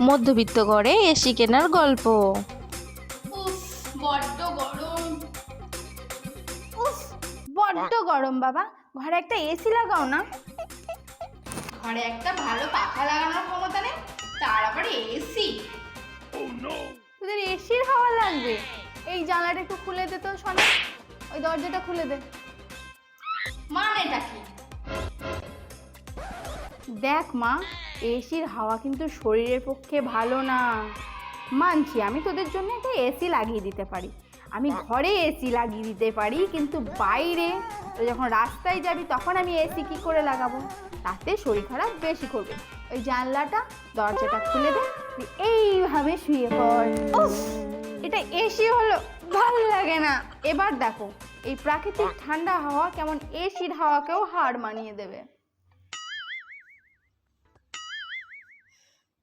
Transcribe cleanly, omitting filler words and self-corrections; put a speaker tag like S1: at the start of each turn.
S1: মধ্যবিত্ত ঘরে এসি কেনার গল্প।
S2: উফ, বড্ড গরম।
S3: উফ, বড্ড গরম বাবা, ঘরে একটা এসি লাগাও না।
S2: ঘরে একটা ভালো পাখা লাগানোর ক্ষমতা নেই, তার আবার এসি।
S3: তোদের এসির হাওয়া লাগবে? এই জানলাটা একটু খুলে দে তো সোনা, ওই দরজাটা খুলে দে।
S2: মানেটা কি?
S3: দেখ মা, এসির হাওয়া কিন্তু শরীরের পক্ষে ভালো না। মানছি আমি তোদের জন্য একটা এসি লাগিয়ে দিতে পারি, আমি ঘরে এসি লাগিয়ে দিতে পারি, কিন্তু বাইরে তুই যখন রাস্তায় যাবি তখন আমি এসি কি করে লাগাবো? তাতে শরীর খারাপ বেশি করবে। ওই জানলাটা দরজাটা খুলে দে, তুই এইভাবে শুয়ে পড়। উফ, এটা এসি হলো? ভালো লাগে না। এবার দেখো এই প্রাকৃতিক ঠান্ডা হাওয়া কেমন এসির হাওয়াকেও হার মানিয়ে দেবে।